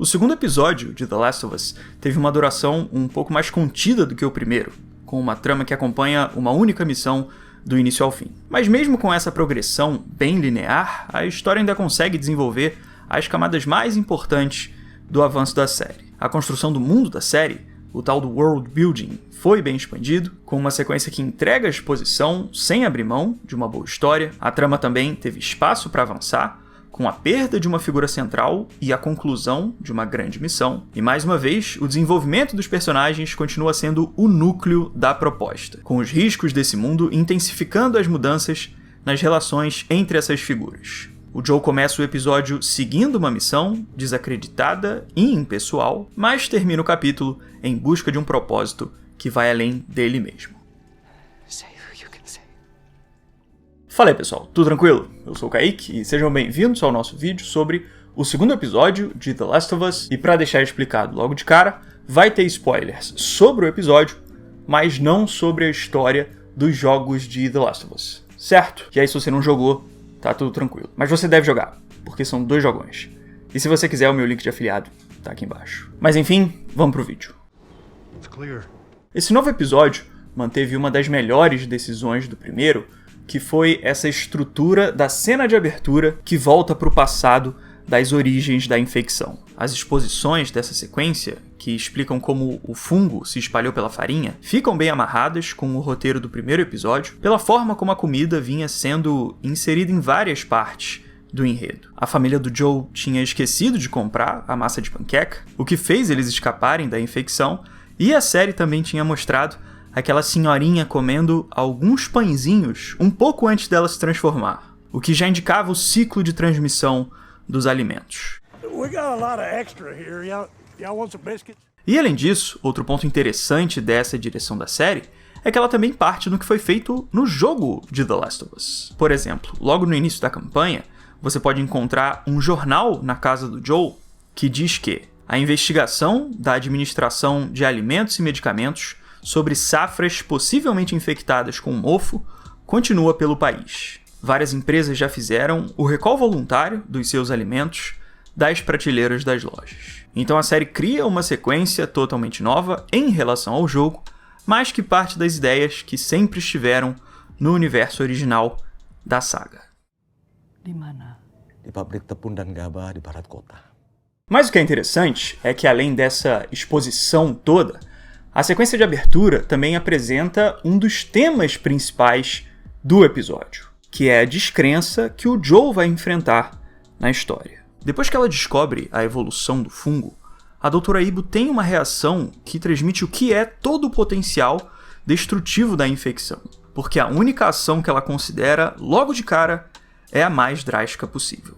O segundo episódio de The Last of Us teve uma duração um pouco mais contida do que o primeiro, com uma trama que acompanha uma única missão do início ao fim. Mas mesmo com essa progressão bem linear, a história ainda consegue desenvolver as camadas mais importantes do avanço da série. A construção do mundo da série, o tal do world building, foi bem expandido, com uma sequência que entrega a exposição sem abrir mão de uma boa história. A trama também teve espaço para avançar, com a perda de uma figura central e a conclusão de uma grande missão. E mais uma vez, o desenvolvimento dos personagens continua sendo o núcleo da proposta, com os riscos desse mundo intensificando as mudanças nas relações entre essas figuras. O Joel começa o episódio seguindo uma missão desacreditada e impessoal, mas termina o capítulo em busca de um propósito que vai além dele mesmo. Fala aí pessoal, tudo tranquilo? Eu sou o Kaique e sejam bem-vindos ao nosso vídeo sobre o segundo episódio de The Last of Us. E para deixar explicado logo de cara, vai ter spoilers sobre o episódio, mas não sobre a história dos jogos de The Last of Us, certo? E aí se você não jogou, tá tudo tranquilo. Mas você deve jogar, porque são 2 jogões. E se você quiser, o meu link de afiliado tá aqui embaixo. Mas enfim, vamos pro vídeo. Esse novo episódio manteve uma das melhores decisões do primeiro, que foi essa estrutura da cena de abertura que volta para o passado das origens da infecção. As exposições dessa sequência, que explicam como o fungo se espalhou pela farinha, ficam bem amarradas com o roteiro do primeiro episódio, pela forma como a comida vinha sendo inserida em várias partes do enredo. A família do Joel tinha esquecido de comprar a massa de panqueca, o que fez eles escaparem da infecção, e a série também tinha mostrado aquela senhorinha comendo alguns pãezinhos um pouco antes dela se transformar, o que já indicava o ciclo de transmissão dos alimentos. E além disso, outro ponto interessante dessa direção da série é que ela também parte do que foi feito no jogo de The Last of Us. Por exemplo, logo no início da campanha, você pode encontrar um jornal na casa do Joel que diz que a investigação da administração de alimentos e medicamentos sobre safras possivelmente infectadas com mofo continua pelo país. Várias empresas já fizeram o recall voluntário dos seus alimentos das prateleiras das lojas. Então a série cria uma sequência totalmente nova em relação ao jogo, mas que parte das ideias que sempre estiveram no universo original da saga. Mas o que é interessante é que além dessa exposição toda, a sequência de abertura também apresenta um dos temas principais do episódio, que é a descrença que o Joel vai enfrentar na história. Depois que ela descobre a evolução do fungo, a Dra. Ibo tem uma reação que transmite o que é todo o potencial destrutivo da infecção, porque a única ação que ela considera, logo de cara, é a mais drástica possível.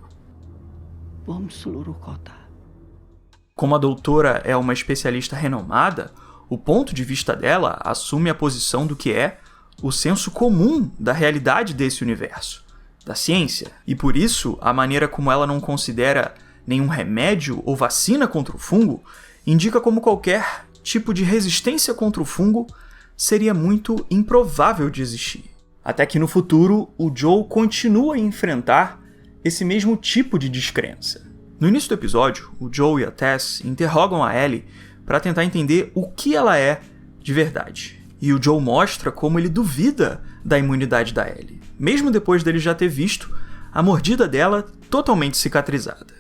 Como a doutora é uma especialista renomada, o ponto de vista dela assume a posição do que é o senso comum da realidade desse universo, da ciência. E por isso, a maneira como ela não considera nenhum remédio ou vacina contra o fungo indica como qualquer tipo de resistência contra o fungo seria muito improvável de existir. Até que no futuro, o Joel continua a enfrentar esse mesmo tipo de descrença. No início do episódio, o Joel e a Tess interrogam a Ellie para tentar entender o que ela é de verdade. E o Joel mostra como ele duvida da imunidade da Ellie, mesmo depois dele já ter visto a mordida dela totalmente cicatrizada.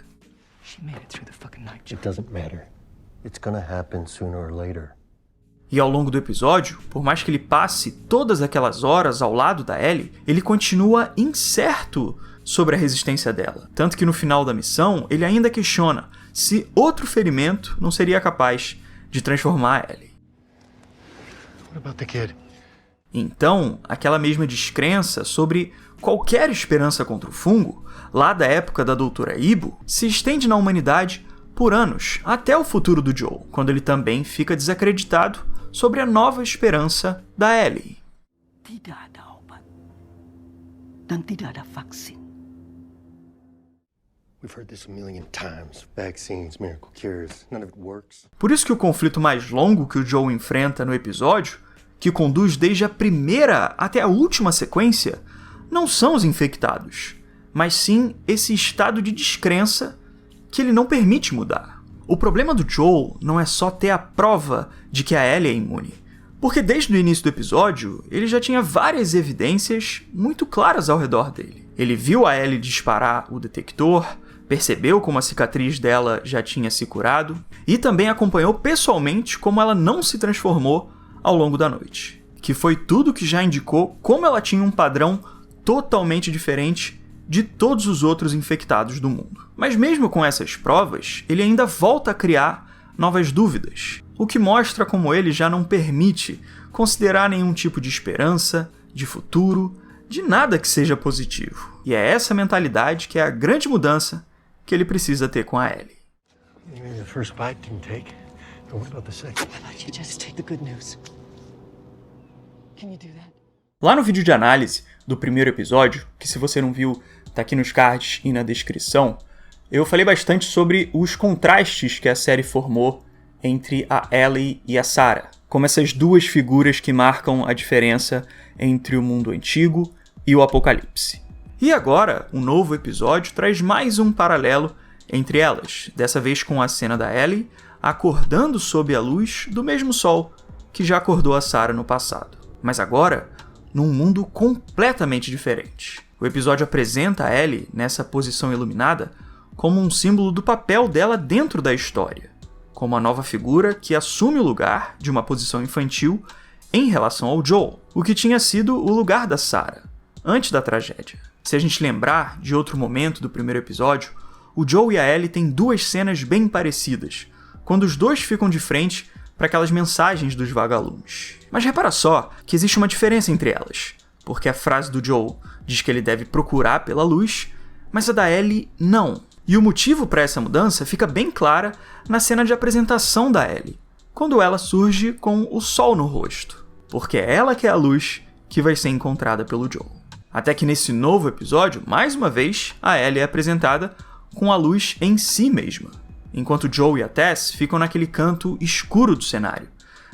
E ao longo do episódio, por mais que ele passe todas aquelas horas ao lado da Ellie, ele continua incerto sobre a resistência dela. Tanto que no final da missão, ele ainda questiona se outro ferimento não seria capaz de transformar a Ellie. Então, aquela mesma descrença sobre qualquer esperança contra o fungo, lá da época da Dra. Ibo, se estende na humanidade por anos, até o futuro do Joel, quando ele também fica desacreditado sobre a nova esperança da Ellie. Por isso que o conflito mais longo que o Joel enfrenta no episódio, que conduz desde a primeira até a última sequência, não são os infectados, mas sim esse estado de descrença que ele não permite mudar. O problema do Joel não é só ter a prova de que a Ellie é imune, porque desde o início do episódio, ele já tinha várias evidências muito claras ao redor dele. Ele viu a Ellie disparar o detector, percebeu como a cicatriz dela já tinha se curado, e também acompanhou pessoalmente como ela não se transformou ao longo da noite, que foi tudo que já indicou como ela tinha um padrão totalmente diferente de todos os outros infectados do mundo. Mas mesmo com essas provas, ele ainda volta a criar novas dúvidas, o que mostra como ele já não permite considerar nenhum tipo de esperança, de futuro, de nada que seja positivo. E é essa mentalidade que é a grande mudança que ele precisa ter com a Ellie. Lá no vídeo de análise do primeiro episódio, que se você não viu, tá aqui nos cards e na descrição, eu falei bastante sobre os contrastes que a série formou entre a Ellie e a Sarah, como essas duas figuras que marcam a diferença entre o mundo antigo e o apocalipse. E agora, um novo episódio traz mais um paralelo entre elas, dessa vez com a cena da Ellie acordando sob a luz do mesmo sol que já acordou a Sarah no passado. Mas agora, num mundo completamente diferente. O episódio apresenta a Ellie nessa posição iluminada como um símbolo do papel dela dentro da história, como a nova figura que assume o lugar de uma posição infantil em relação ao Joel, o que tinha sido o lugar da Sarah, antes da tragédia. Se a gente lembrar de outro momento do primeiro episódio, o Joel e a Ellie têm duas cenas bem parecidas, quando os dois ficam de frente para aquelas mensagens dos vagalumes. Mas repara só que existe uma diferença entre elas, porque a frase do Joel diz que ele deve procurar pela luz, mas a da Ellie não. E o motivo para essa mudança fica bem clara na cena de apresentação da Ellie, quando ela surge com o sol no rosto, porque é ela que é a luz que vai ser encontrada pelo Joel. Até que nesse novo episódio, mais uma vez, a Ellie é apresentada com a luz em si mesma, enquanto Joel e a Tess ficam naquele canto escuro do cenário,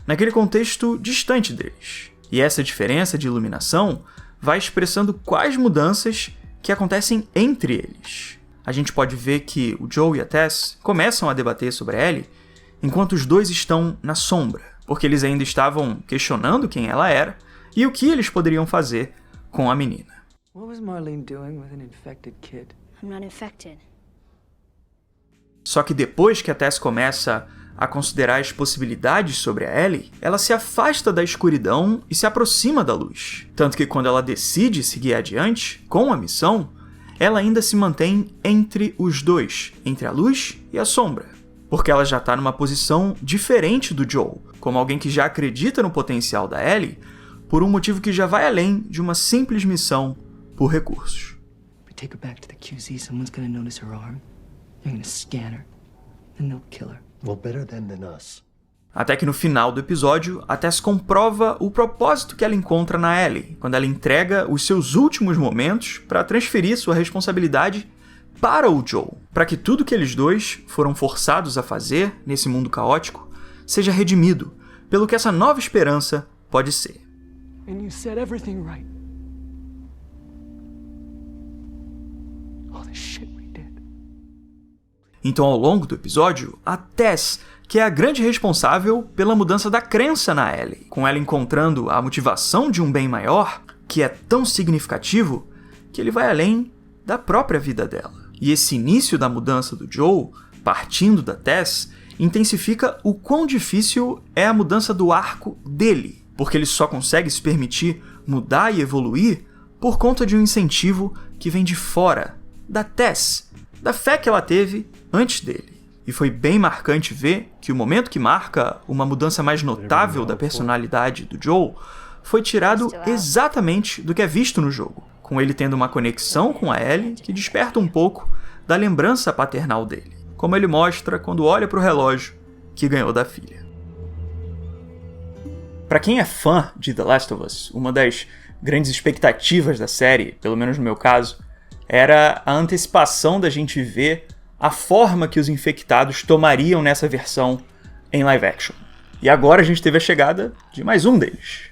naquele contexto distante deles. E essa diferença de iluminação vai expressando quais mudanças que acontecem entre eles. A gente pode ver que o Joel e a Tess começam a debater sobre a Ellie enquanto os dois estão na sombra, porque eles ainda estavam questionando quem ela era e o que eles poderiam fazer com a menina. What was Marlene doing with an infected kid? I'm not infected. Só que depois que a Tess começa a considerar as possibilidades sobre a Ellie, ela se afasta da escuridão e se aproxima da luz. Tanto que quando ela decide seguir adiante com a missão, ela ainda se mantém entre os dois, entre a luz e a sombra, porque ela já está numa posição diferente do Joel, como alguém que já acredita no potencial da Ellie, por um motivo que já vai além de uma simples missão por recursos. We take her back to the QZ, someone's gonna notice her arm. They're gonna scan her, and they'll kill her. Well, better them than us. Até que no final do episódio, a Tess comprova o propósito que ela encontra na Ellie, quando ela entrega os seus últimos momentos para transferir sua responsabilidade para o Joel, para que tudo que eles dois foram forçados a fazer nesse mundo caótico seja redimido pelo que essa nova esperança pode ser. And you said everything right. All the shit we did. Então, ao longo do episódio, a Tess, que é a grande responsável pela mudança da crença na Ellie, com ela encontrando a motivação de um bem maior, que é tão significativo que ele vai além da própria vida dela. E esse início da mudança do Joel, partindo da Tess, intensifica o quão difícil é a mudança do arco dele, porque ele só consegue se permitir mudar e evoluir por conta de um incentivo que vem de fora, da Tess, da fé que ela teve antes dele. E foi bem marcante ver que o momento que marca uma mudança mais notável da personalidade do Joel foi tirado exatamente do que é visto no jogo, com ele tendo uma conexão com a Ellie que desperta um pouco da lembrança paternal dele, como ele mostra quando olha para o relógio que ganhou da filha. Para quem é fã de The Last of Us, uma das grandes expectativas da série, pelo menos no meu caso, era a antecipação da gente ver a forma que os infectados tomariam nessa versão em live action. E agora a gente teve a chegada de mais um deles.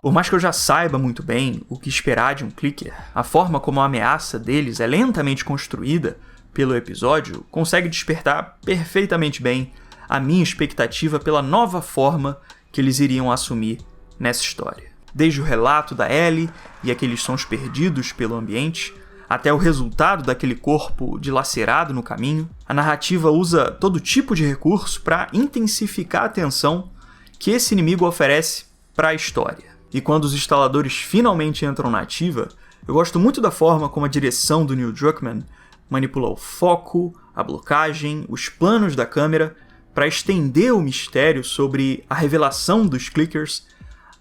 Por mais que eu já saiba muito bem o que esperar de um clicker, a forma como a ameaça deles é lentamente construída pelo episódio consegue despertar perfeitamente bem a minha expectativa pela nova forma que eles iriam assumir nessa história. Desde o relato da Ellie e aqueles sons perdidos pelo ambiente, até o resultado daquele corpo dilacerado no caminho, a narrativa usa todo tipo de recurso para intensificar a tensão que esse inimigo oferece para a história. E quando os instaladores finalmente entram na ativa, eu gosto muito da forma como a direção do Neil Druckmann manipula o foco, a blocagem, os planos da câmera para estender o mistério sobre a revelação dos Clickers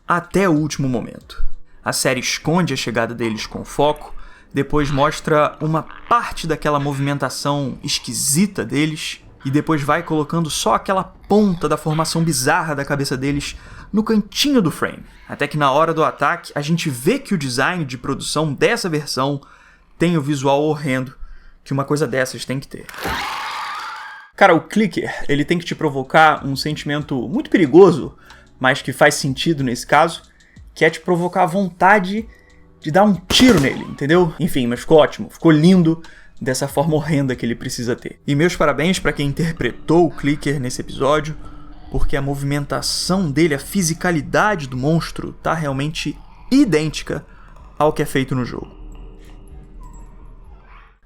até o último momento. A série esconde a chegada deles com foco, depois mostra uma parte daquela movimentação esquisita deles e depois vai colocando só aquela ponta da formação bizarra da cabeça deles no cantinho do frame. Até que na hora do ataque a gente vê que o design de produção dessa versão tem o visual horrendo que uma coisa dessas tem que ter. Cara, o clicker, ele tem que te provocar um sentimento muito perigoso, mas que faz sentido nesse caso, que é te provocar a vontade de dar um tiro nele, entendeu? Enfim, mas ficou ótimo, ficou lindo dessa forma horrenda que ele precisa ter. E meus parabéns para quem interpretou o clicker nesse episódio, porque a movimentação dele, a fisicalidade do monstro tá realmente idêntica ao que é feito no jogo.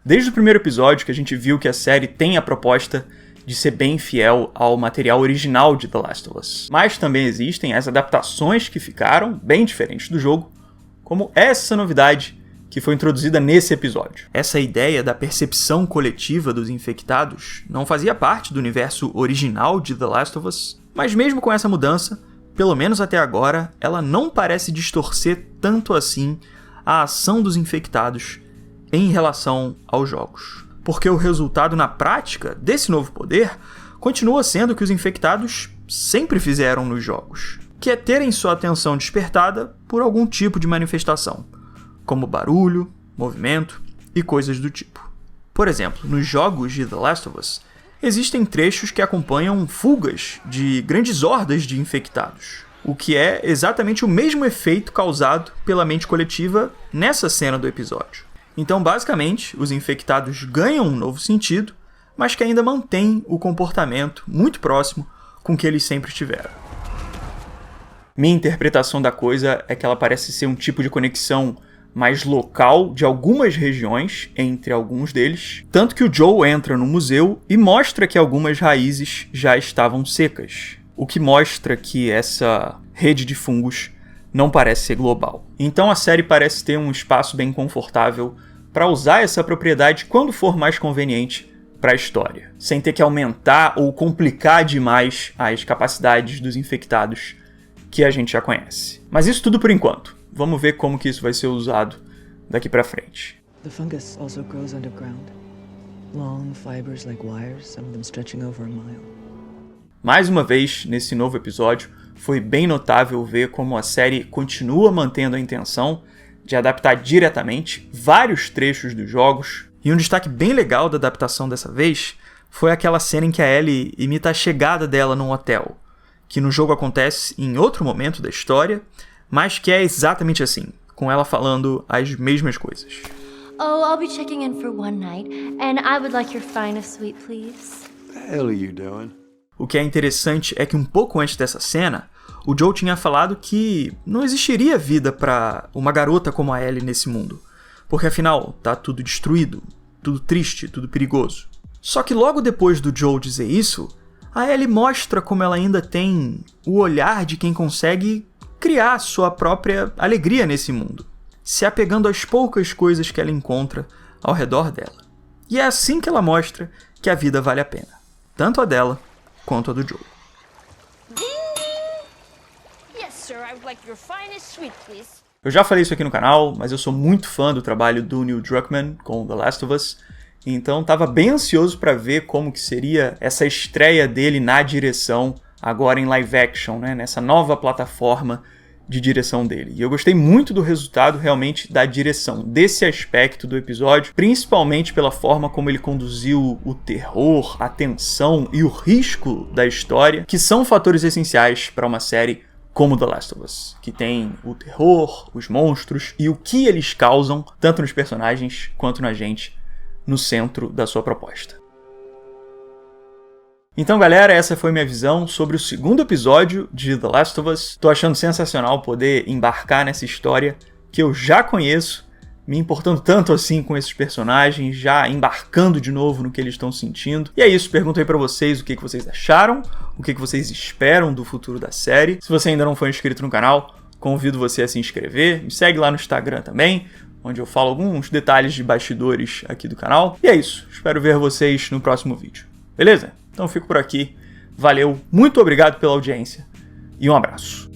Desde o primeiro episódio que a gente viu que a série tem a proposta de ser bem fiel ao material original de The Last of Us. Mas também existem as adaptações que ficaram bem diferentes do jogo, como essa novidade que foi introduzida nesse episódio. Essa ideia da percepção coletiva dos infectados não fazia parte do universo original de The Last of Us, mas mesmo com essa mudança, pelo menos até agora, ela não parece distorcer tanto assim a ação dos infectados em relação aos jogos. Porque o resultado na prática desse novo poder continua sendo o que os infectados sempre fizeram nos jogos, que é terem sua atenção despertada por algum tipo de manifestação, como barulho, movimento e coisas do tipo. Por exemplo, nos jogos de The Last of Us, existem trechos que acompanham fugas de grandes hordas de infectados, o que é exatamente o mesmo efeito causado pela mente coletiva nessa cena do episódio. Então, basicamente, os infectados ganham um novo sentido, mas que ainda mantêm o comportamento muito próximo com que eles sempre tiveram. Minha interpretação da coisa é que ela parece ser um tipo de conexão mais local de algumas regiões entre alguns deles, tanto que o Joel entra no museu e mostra que algumas raízes já estavam secas, o que mostra que essa rede de fungos não parece ser global. Então a série parece ter um espaço bem confortável para usar essa propriedade quando for mais conveniente para a história, sem ter que aumentar ou complicar demais as capacidades dos infectados que a gente já conhece. Mas isso tudo por enquanto. Vamos ver como que isso vai ser usado daqui para frente. The fungus also grows underground. Long fibers like wires, some of them stretching over a mile. Mais uma vez, nesse novo episódio, foi bem notável ver como a série continua mantendo a intenção de adaptar diretamente vários trechos dos jogos. E um destaque bem legal da adaptação dessa vez foi aquela cena em que a Ellie imita a chegada dela num hotel, que no jogo acontece em outro momento da história, mas que é exatamente assim, com ela falando as mesmas coisas. Oh, I'll be checking in for one night, and I would like your finest suite, please. What the hell are you doing? O que é interessante é que um pouco antes dessa cena, o Joel tinha falado que não existiria vida para uma garota como a Ellie nesse mundo, porque afinal tá tudo destruído, tudo triste, tudo perigoso. Só que logo depois do Joel dizer isso, a Ellie mostra como ela ainda tem o olhar de quem consegue criar sua própria alegria nesse mundo, se apegando às poucas coisas que ela encontra ao redor dela. E é assim que ela mostra que a vida vale a pena, tanto a dela quanto a do Joel. Eu já falei isso aqui no canal, mas eu sou muito fã do trabalho do Neil Druckmann com The Last of Us, então estava bem ansioso para ver como que seria essa estreia dele na direção, agora em live action, né, nessa nova plataforma de direção dele. E eu gostei muito do resultado realmente da direção, desse aspecto do episódio, principalmente pela forma como ele conduziu o terror, a tensão e o risco da história, que são fatores essenciais para uma série como The Last of Us, que tem o terror, os monstros e o que eles causam, tanto nos personagens quanto na gente, no centro da sua proposta. Então, galera, essa foi minha visão sobre o segundo episódio de The Last of Us. Tô achando sensacional poder embarcar nessa história que eu já conheço, me importando tanto assim com esses personagens, já embarcando de novo no que eles estão sentindo. E é isso, pergunto aí pra vocês o que vocês acharam, o que vocês esperam do futuro da série. Se você ainda não for inscrito no canal, convido você a se inscrever. Me segue lá no Instagram também, onde eu falo alguns detalhes de bastidores aqui do canal. E é isso, espero ver vocês no próximo vídeo. Beleza? Então fico por aqui. Valeu, muito obrigado pela audiência e um abraço.